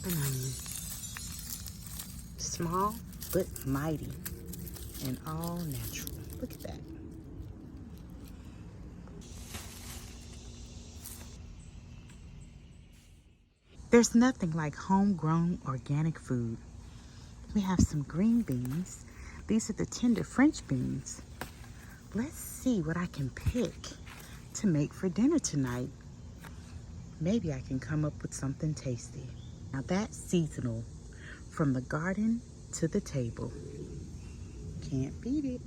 an onion. Small but mighty and all natural. Look at that. There's nothing like homegrown organic food. We have some green beans. These are the tender French beans. Let's see what I can pick to make for dinner tonight. Maybe I can come up with something tasty. Now that's seasonal. From the garden to the table. Can't beat it.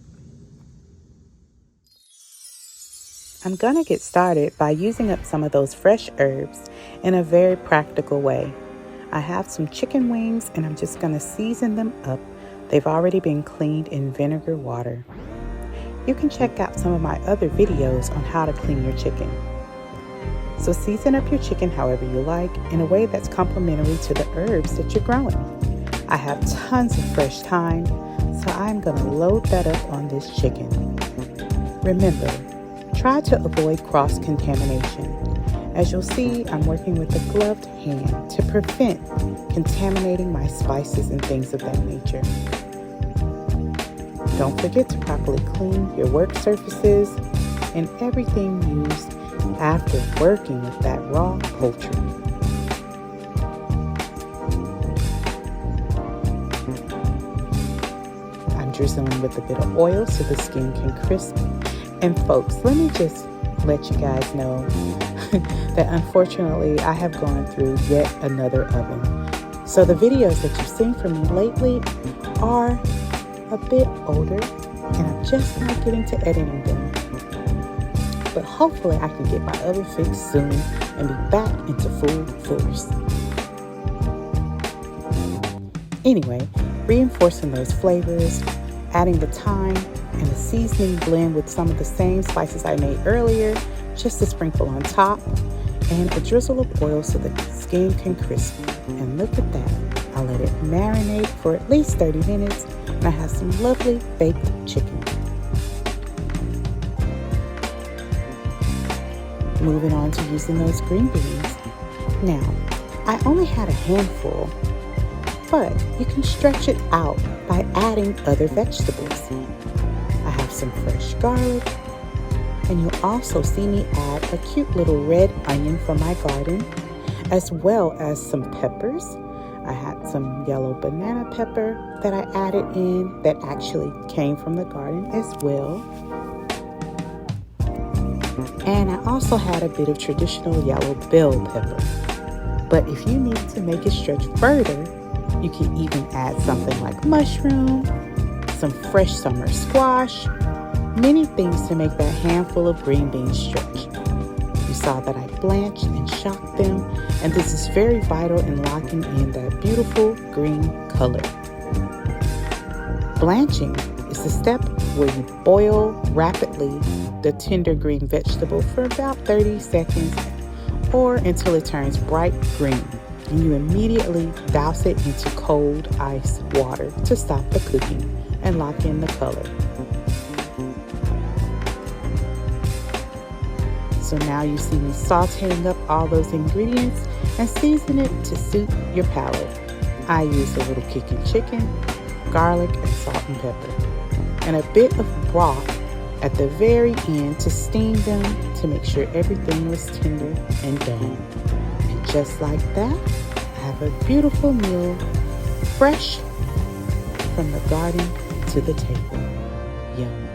I'm gonna get started by using up some of those fresh herbs in a very practical way. I have some chicken wings and I'm just gonna season them up. They've already been cleaned in vinegar water. You can check out some of my other videos on how to clean your chicken. So season up your chicken however you like in a way that's complementary to the herbs that you're growing. I have tons of fresh thyme, so I'm gonna load that up on this chicken. Remember, try to avoid cross-contamination. As you'll see, I'm working with a gloved hand to prevent contaminating my spices and things of that nature. Don't forget to properly clean your work surfaces and everything used after working with that raw poultry. I'm drizzling with a bit of oil so the skin can crisp. And folks, let me just let you guys know that unfortunately I have gone through yet another oven. So the videos that you've seen from me lately are a bit older and I'm just not getting to editing them. But hopefully I can get my oven fixed soon and be back into full force. Anyway, reinforcing those flavors, adding the thyme and the seasoning blend with some of the same spices I made earlier, just a sprinkle on top, and a drizzle of oil so the skin can crisp. And look at that. I'll let it marinate for at least 30 minutes and I have some lovely baked chicken. Moving on to using those green beans. Now, I only had a handful, but you can stretch it out by adding other vegetables. I have some fresh garlic, and you'll also see me add a cute little red onion from my garden, as well as some peppers. I had some yellow banana pepper that I added in that actually came from the garden as well. And I also had a bit of traditional yellow bell pepper. But if you need to make it stretch further, you can even add something like mushroom, some fresh summer squash, many things to make that handful of green beans stretch. You saw that I blanched and shocked them, and this is very vital in locking in that beautiful green color. Blanching is the step where you boil rapidly the tender green vegetable for about 30 seconds or until it turns bright green. And you immediately douse it into cold ice water to stop the cooking and lock in the color. So now you see me sauteing up all those ingredients and season it to suit your palate. I use a little kicking chicken, garlic, and salt and pepper, and a bit of broth at the very end to steam them to make sure everything was tender and done. And just like that, I have a beautiful meal, fresh from the garden to the table. Yum.